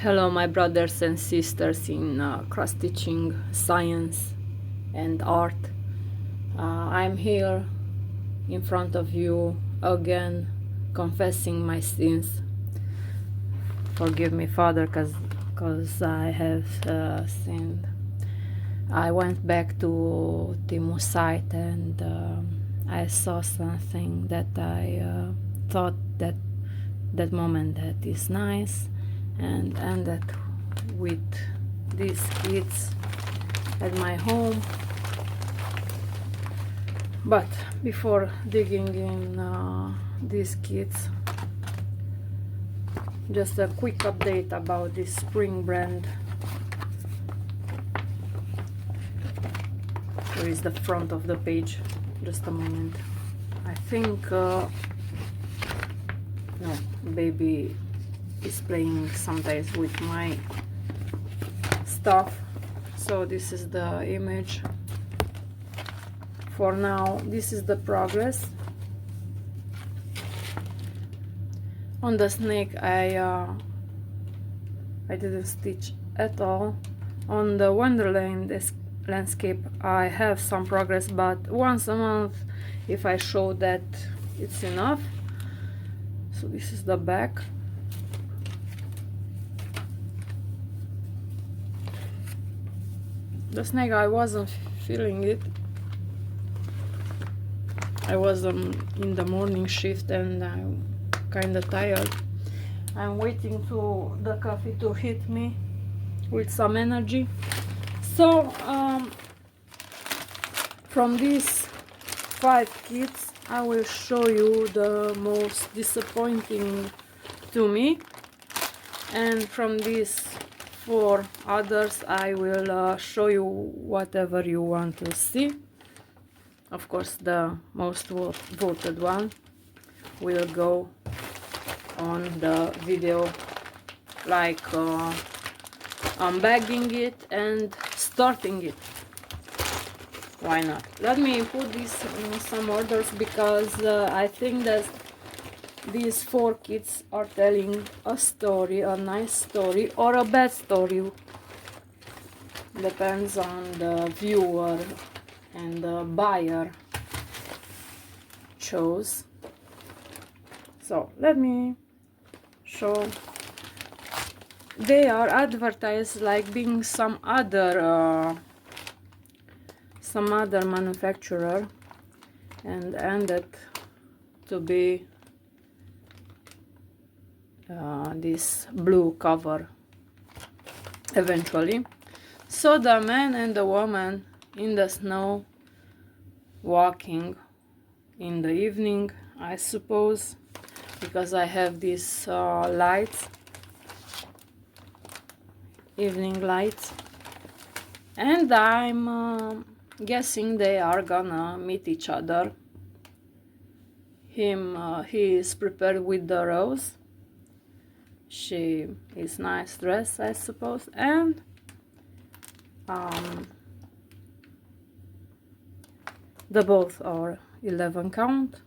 Hello, my brothers and sisters in cross stitching, science, and art. I'm here in front of you again, confessing my sins. Forgive me, Father, because I have sinned. I went back to Temu site and I saw something that I thought that moment that is nice, and ended with these kids at my home. But before digging in these kids, just a quick update about this spring brand. Where is the front of the page? Just a moment. I think no, baby is playing sometimes with my stuff. So this is the image. For now, this is the progress. On the snake, I didn't stitch at all. On the Wonderland landscape, I have some progress, but once a month, if I show that, it's enough. So this is the back. The snake, I wasn't feeling it. I was in the morning shift and I'm kind of tired. I'm waiting to the coffee to hit me with some energy. So from these 5 kits, I will show you the most disappointing to me, and from these 4 others I will show you whatever you want to see. Of course, the most voted one will go on the video, like unbagging it and starting it. Why not? Let me put this in some orders, because I think that these 4 kits are telling a story, a nice story or a bad story. Depends on the viewer and the buyer chose. So let me show. They are advertised like being some other manufacturer, and ended to be this blue cover eventually. So the man and the woman in the snow, walking in the evening, I suppose, because I have these lights, evening lights, and I'm guessing they are gonna meet each other. He is prepared with the rose, she is nice dress, I suppose, and the both are 11 count,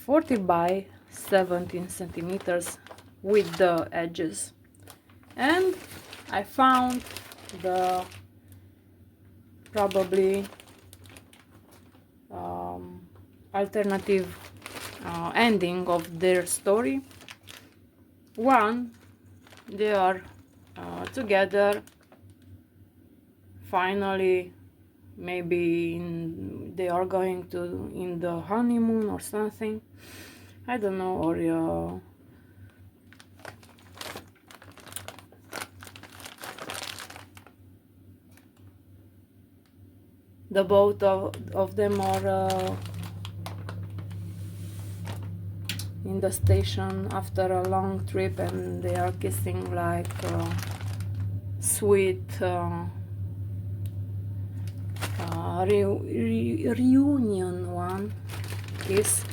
40 by 17 centimeters with the edges. And I found the probably alternative ending of their story. One, they are together finally, maybe they are going to in the honeymoon or something, I don't know, or the both of them are in the station after a long trip, and they are kissing like sweet reunion one kiss.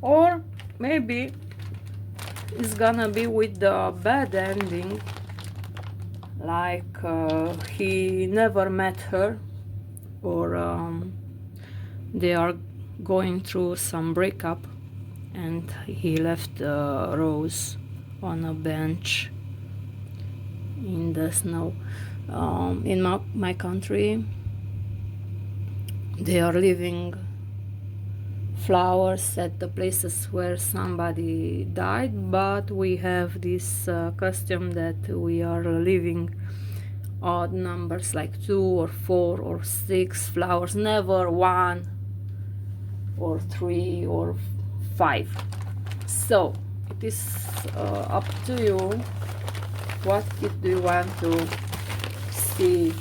Or maybe it's gonna be with the bad ending, like he never met her, or they are going through some breakup and he left the rose on a bench in the snow. In my country, they are leaving flowers at the places where somebody died, but we have this custom that we are leaving odd numbers like 2 or 4 or 6 flowers, never 1 or 3 or 5. So it is up to you. What kit do you want to see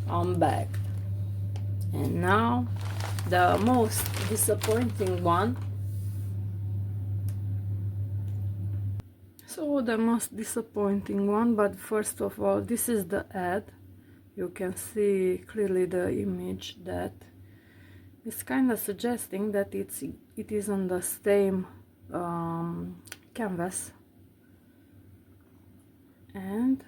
unbagged? And now the most disappointing one. So the most disappointing one, but first of all, this is the ad. You can see clearly the image that is kind of suggesting that it is on the same canvas, and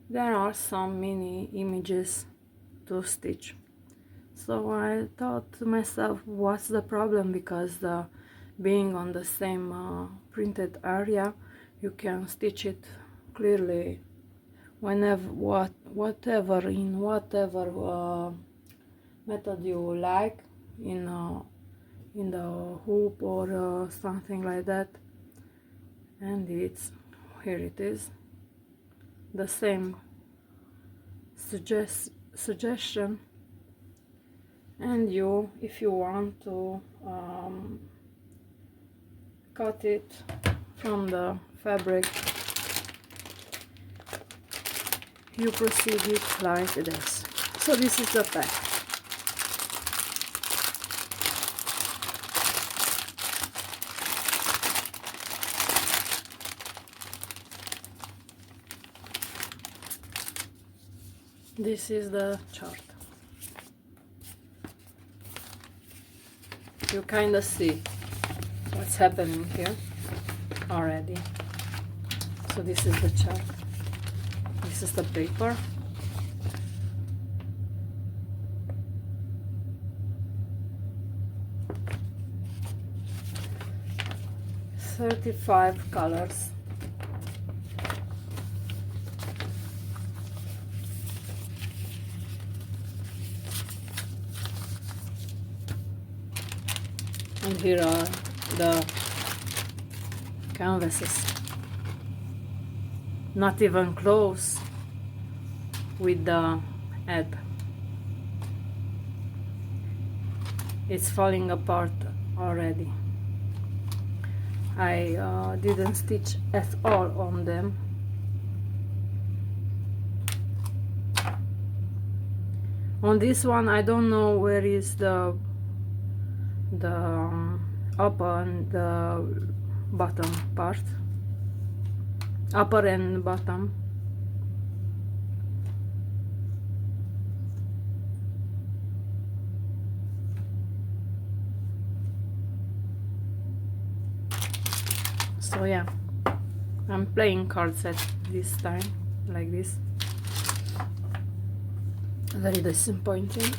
there are some mini images to stitch. So I thought to myself, what's the problem? Because being on the same printed area, you can stitch it clearly whenever, whatever method you like, in the hoop or something like that. And it's here, it is the same suggestion. And you, if you want to cut it from the fabric, you proceed it like this. So this is the pack. This is the chart. You kind of see what's happening here already. So this is the chart. This is the paper. "35 colors. And here are the canvases. Not even close with the ad. It's falling apart already. I didn't stitch at all on them. On this one, I don't know where is the upper and the bottom part, upper and bottom. So yeah, I'm playing cards at this time, like this. Very disappointing.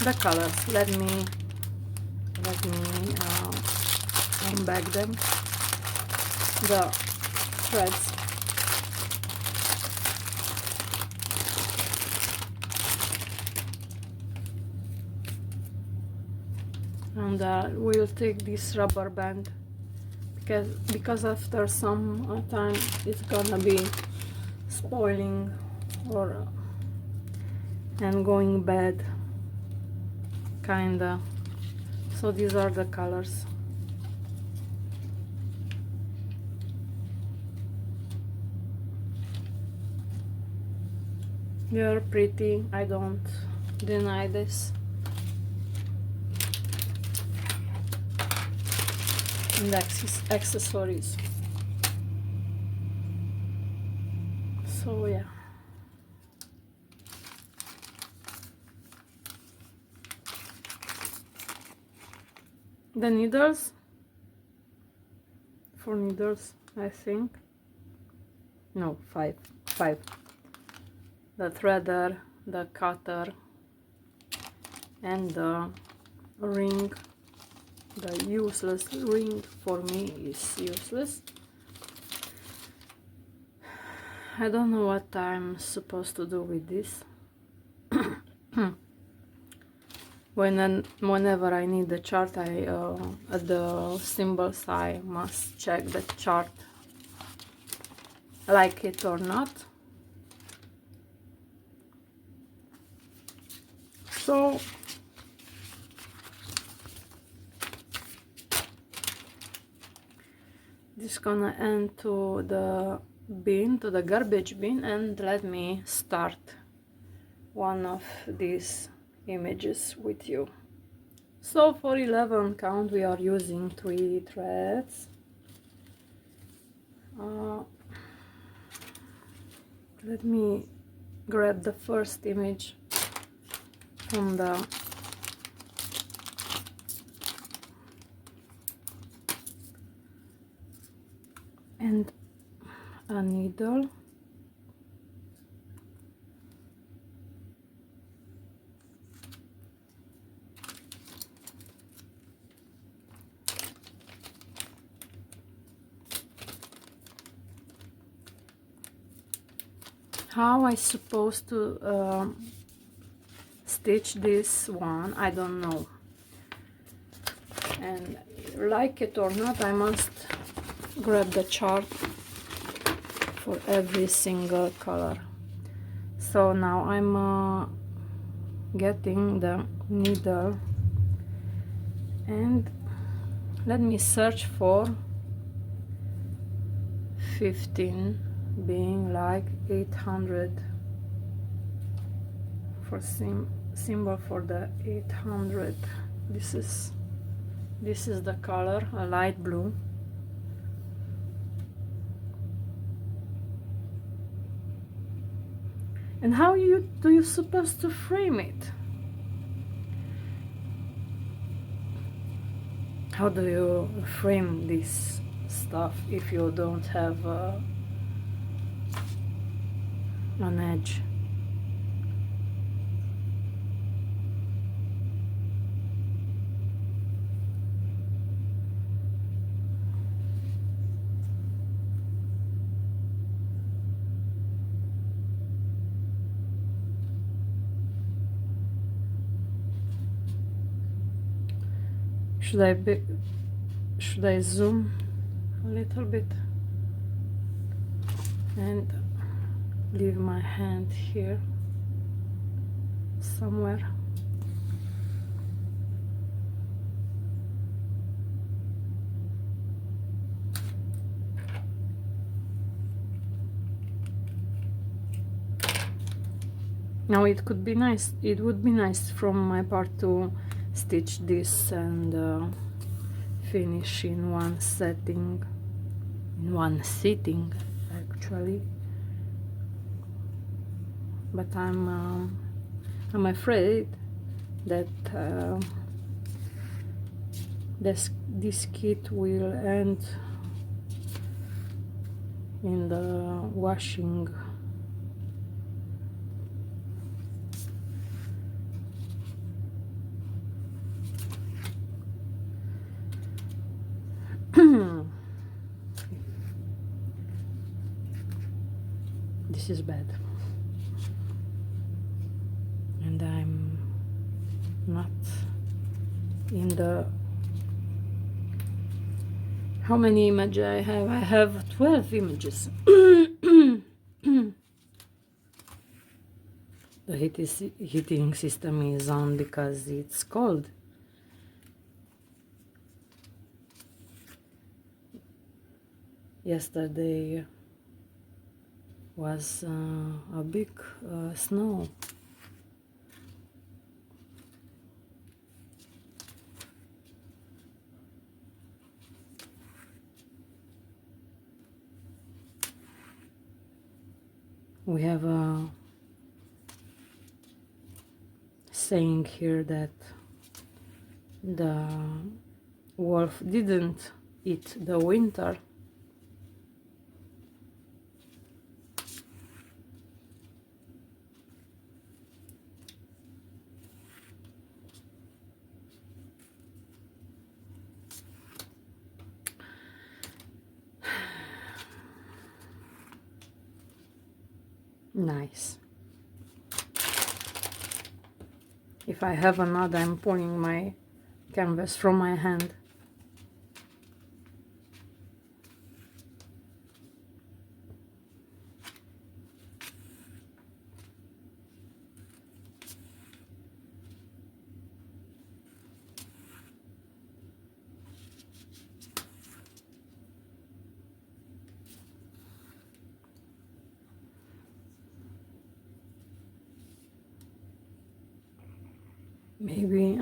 The colors, let me unbag them. The threads. And we'll take this rubber band because after some time it's gonna be spoiling or and going bad, kinda. So these are the colors. They are pretty, I don't deny this. And accessories. So yeah. The needles, 4 needles, I think. No, five. The threader, the cutter, and the ring, the useless ring for me is useless. I don't know what I'm supposed to do with this. Whenever I need the chart, at the symbols, I must check the chart, like it or not. So this is gonna end to the bin, to the garbage bin, and let me start one of these images with you. So for 11 count we are using 3 threads. Let me grab the first image from the and a needle. How I supposed to stitch this one, I don't know, and like it or not, I must grab the chart for every single color. So now I'm getting the needle, and let me search for 15, being like 800 for symbol for the 800. This is the color, a light blue. And how do you supposed to frame it? How do you frame this stuff if you don't have an edge? Should I zoom a little bit and leave my hand here somewhere? Now it would be nice from my part to stitch this and finish in one sitting actually, but I'm afraid that this kit will end in the washing. This is bad, and I'm not in the... How many images I have? I have 12 images. The heating system is on because it's cold. Yesterday was a big snow. We have a saying here that the wolf didn't eat the winter. Nice. If I have a knot, I'm pulling my canvas from my hand. Maybe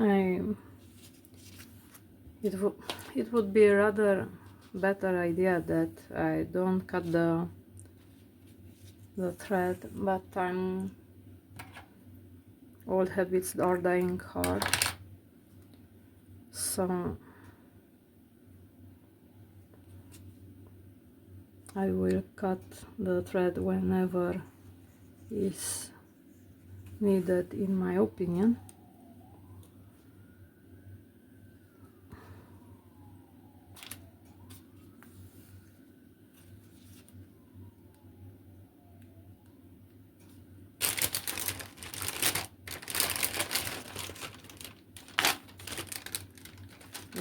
it would be a rather better idea that I don't cut the thread, but old habits are dying hard, so I will cut the thread whenever is needed, in my opinion.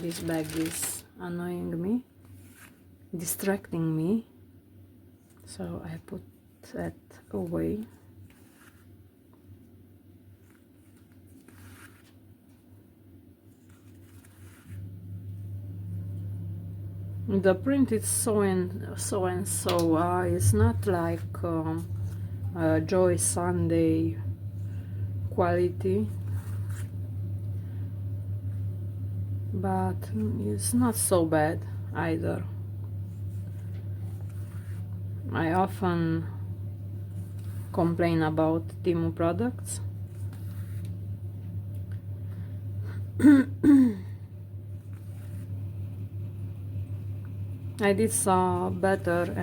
This bag is annoying me, distracting me, so I put that away. The print is so and so. It's not like Joy Sunday quality, but it's not so bad either. I often complain about Temu products. I did saw better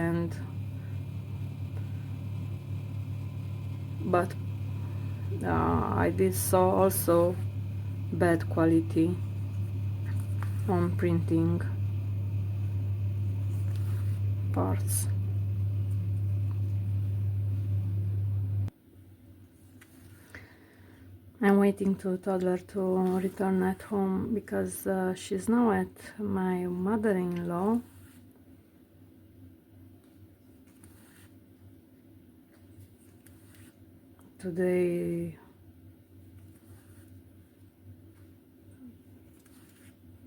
but I did saw also bad quality on printing parts. I'm waiting to toddler to return at home because she's now at my mother-in-law. Today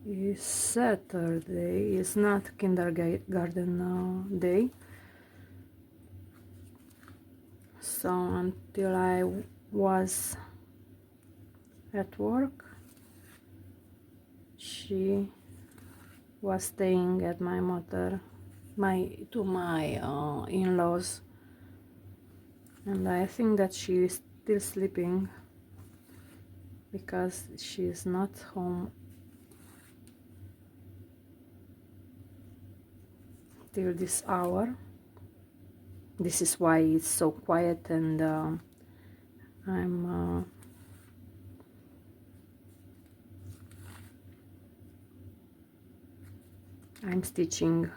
is Saturday, it's not kindergarten day. So until I was at work, she was staying at my in-laws, and I think that she is still sleeping because she is not home till this hour. This is why it's so quiet, and I'm stitching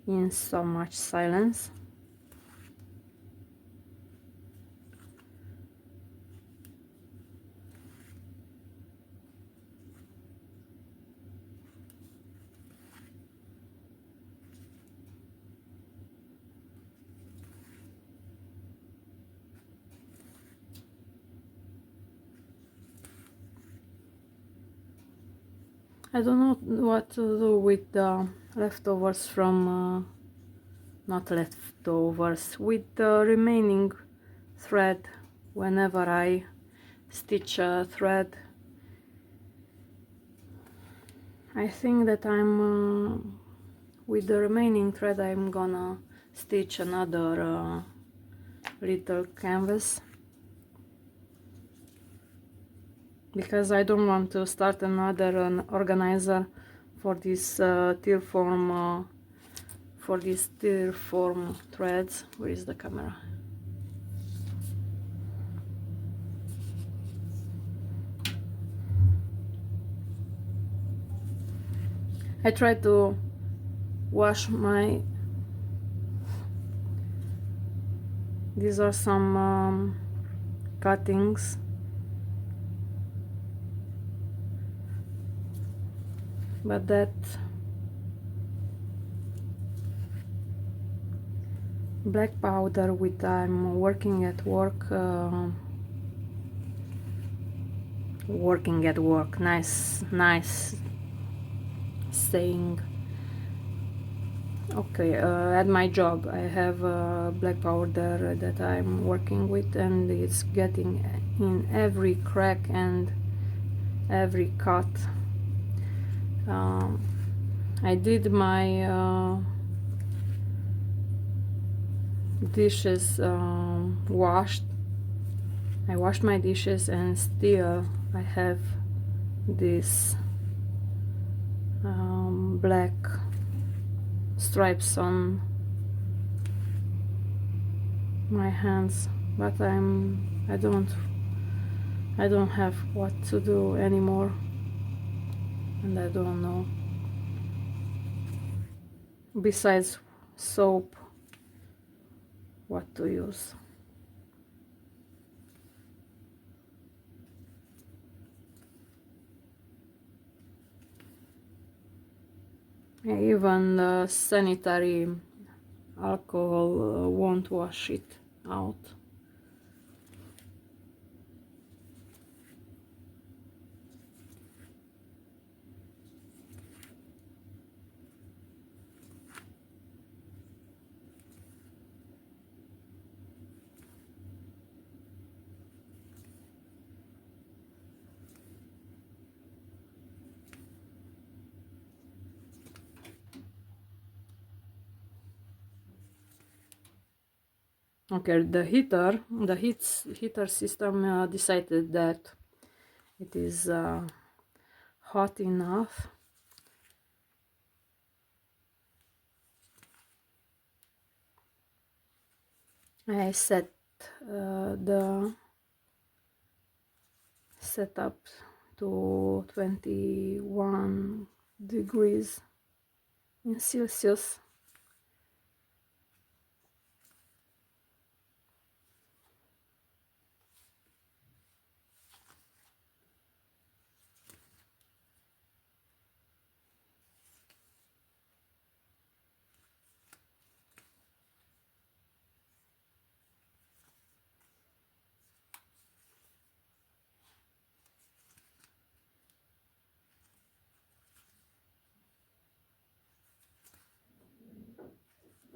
in so much silence. I don't know what to do with the leftovers from, not leftovers, with the remaining thread. Whenever I stitch a thread, I think that with the remaining thread I'm gonna stitch another little canvas, because I don't want to start another organizer for this tear form threads. Where is the camera? I try to These are some cuttings. But that black powder with I'm working at work, nice saying. Okay, at my job I have black powder that I'm working with, and it's getting in every crack and every cut. I did my dishes washed. I washed my dishes and still I have this black stripes on my hands, but I don't have what to do anymore, and I don't know, besides soap, what to use. Even sanitary alcohol won't wash it out. Okay, the heater system decided that it is hot enough. I set the setup to 21 degrees in Celsius.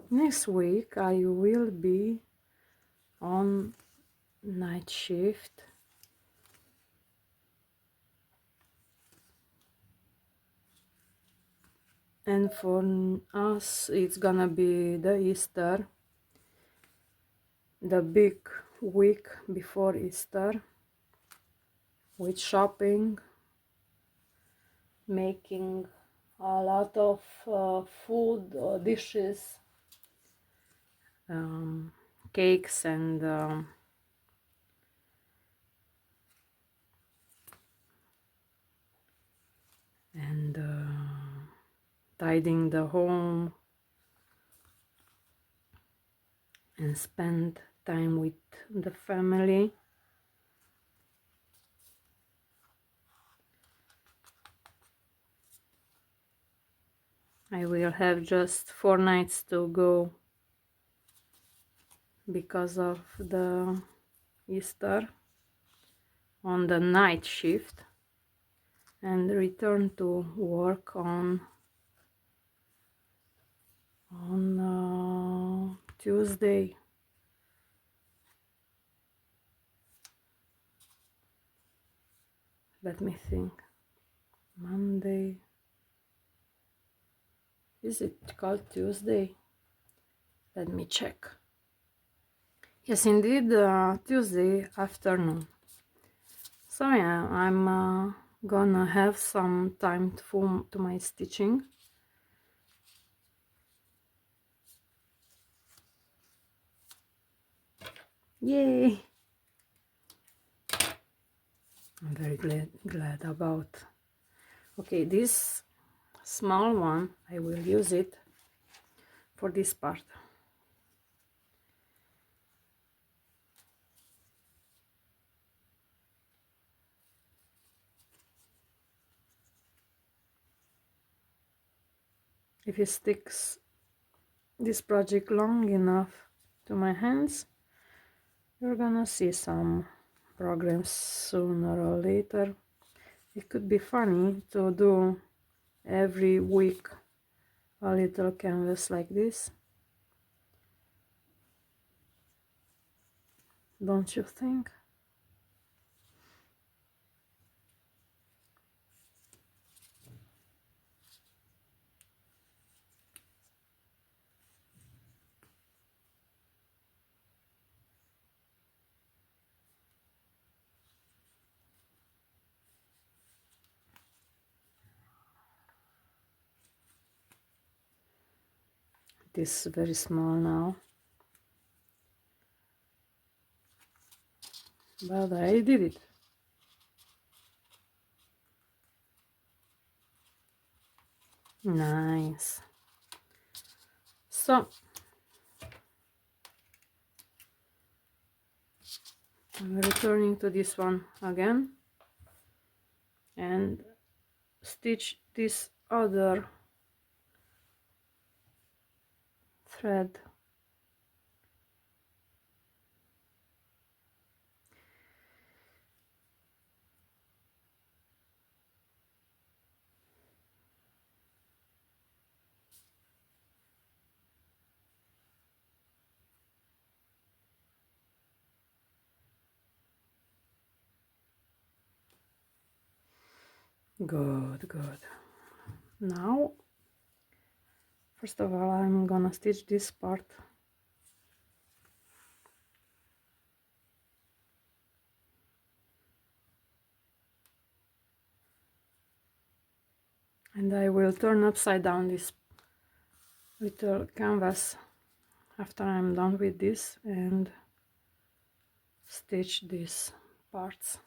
Next week I will be on night shift, and for us it's gonna be the Easter, the big week before Easter, with shopping, making a lot of food or dishes, cakes, and tidying the home, and spend time with the family. I will have just 4 nights to go because of the Easter on the night shift, and return to work on Tuesday. Let me think. Monday. Is it called Tuesday? Let me check. Yes, indeed, Tuesday afternoon. So yeah, I'm gonna have some time to my stitching. Yay! I'm very glad about. Okay, this small one, I will use it for this part. if it sticks this project long enough to my hands, you're gonna see some progress sooner or later. It could be funny to do every week a little canvas like this, don't you think? It is very small now, but I did it. Nice. So I'm returning to this one again and stitch this other thread. Good, good. Now, first of all, I'm gonna stitch this part. And I will turn upside down this little canvas after I'm done with this and stitch these parts.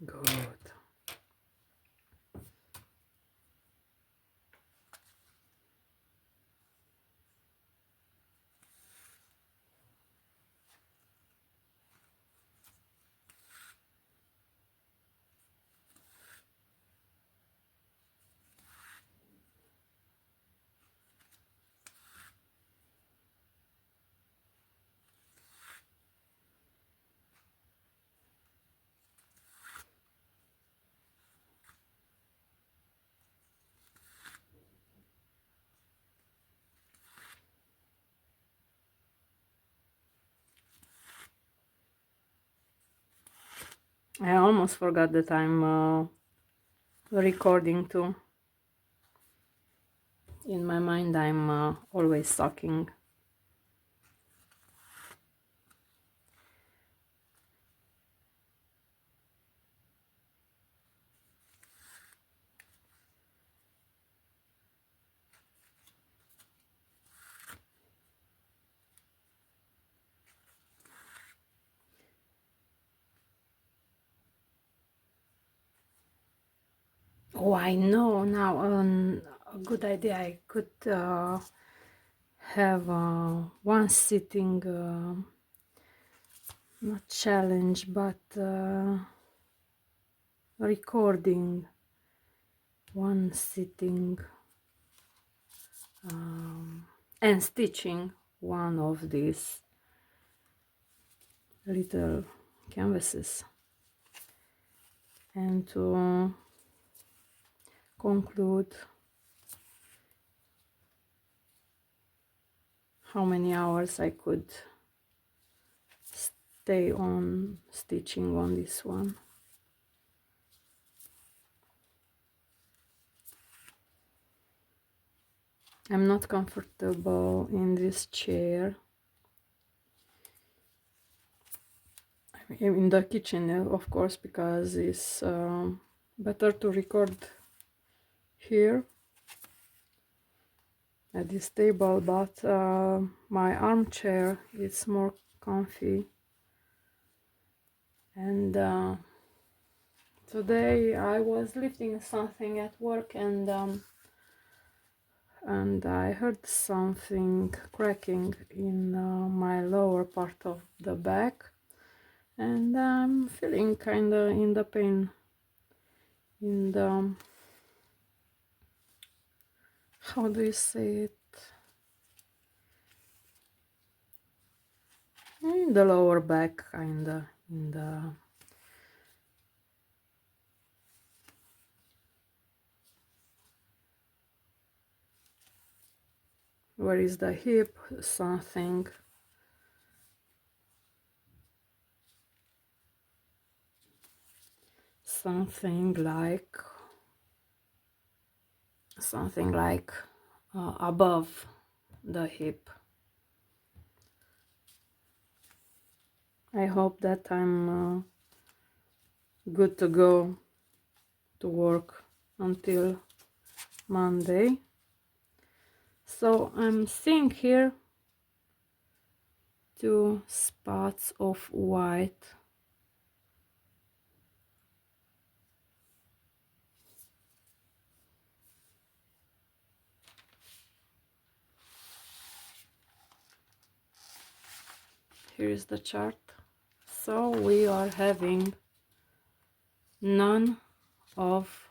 Good. I almost forgot that I'm recording too. In my mind, I'm always sucking. Oh, I know now. A good idea. I could have one sitting, not challenge, but recording. One sitting and stitching one of these little canvases, and to conclude how many hours I could stay on stitching on this one. I'm not comfortable in this chair. In the kitchen, of course, because it's better to record here at this table, but my armchair is more comfy. And today I was lifting something at work, and and I heard something cracking in my lower part of the back, and I'm feeling kinda in the pain in the, how do you say it, in the lower back, kinda in the, where is the hip, something like above the hip. I hope that I'm good to go to work until Monday. So I'm seeing here 2 spots of white. Here is the chart. So we are having none of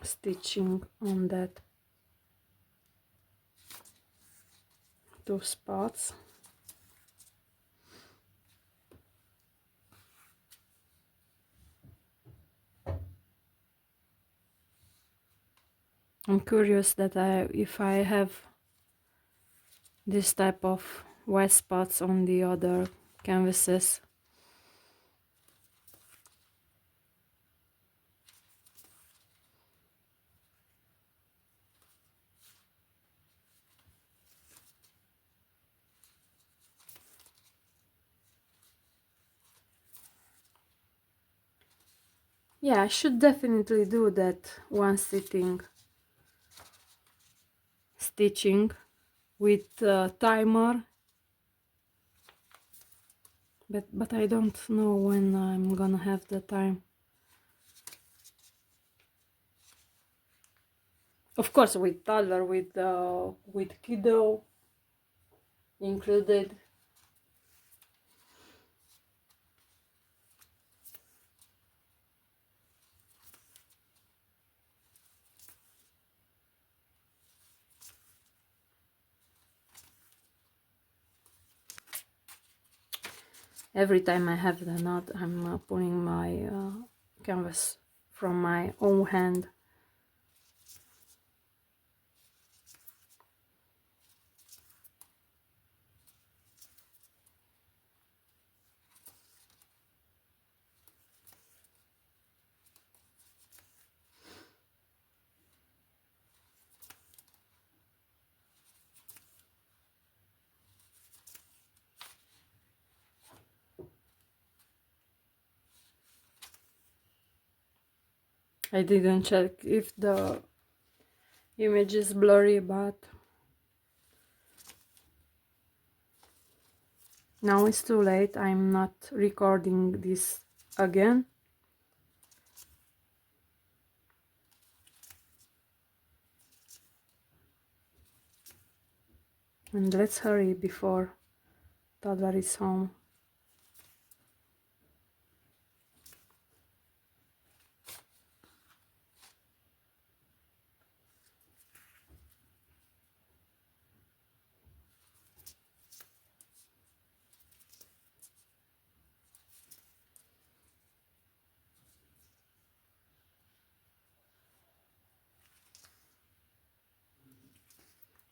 stitching on that 2 spots. I'm curious that if I have this type of white spots on the other canvases. Yeah, I should definitely do that one sitting stitching with timer, but I don't know when I'm gonna have the time. Of course, with toddler, with kiddo included. Every time I have the knot, I'm pulling my canvas from my own hand. I didn't check if the image is blurry, but now it's too late. I'm not recording this again. And let's hurry before toddler is home.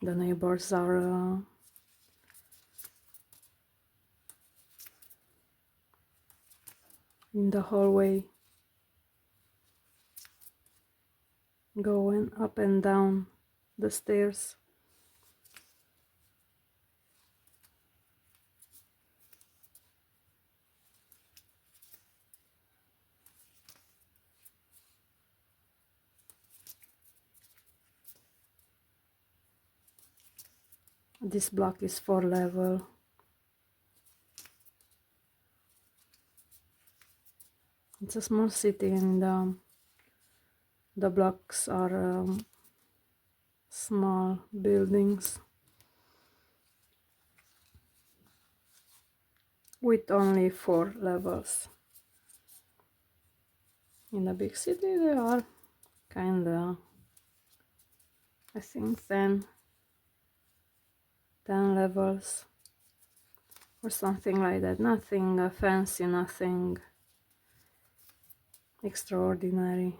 The neighbors are in the hallway, going up and down the stairs. This block is 4 level. It's a small city, and The blocks are small buildings with only 4 levels. In a big city there are kinda, I think 10 levels or something like that. Nothing fancy, nothing extraordinary.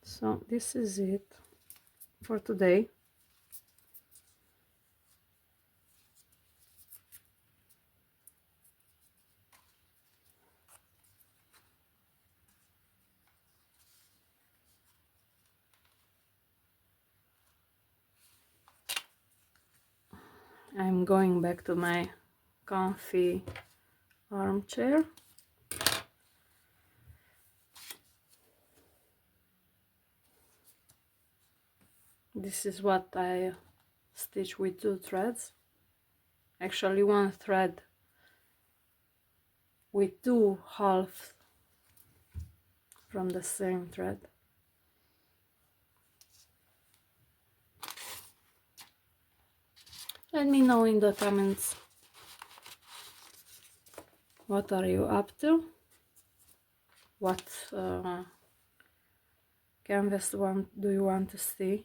So this is it for today. I'm going back to my comfy armchair. This is what I stitch with 2 threads. Actually 1 thread with 2 halves from the same thread. Let me know in the comments what are you up to, what canvas do you want to see.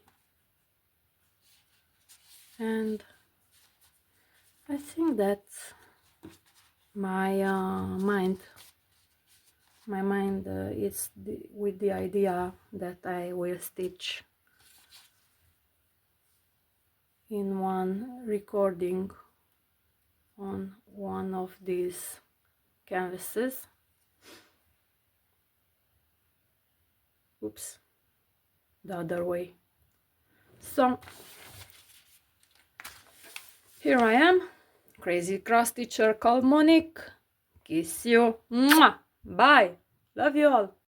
And I think that my mind is with the idea that I will stitch in one recording on one of these canvases. Oops, the other way. So here I am, crazy cross stitcher called Monique. Kiss you. Mwah! Bye. Love you all.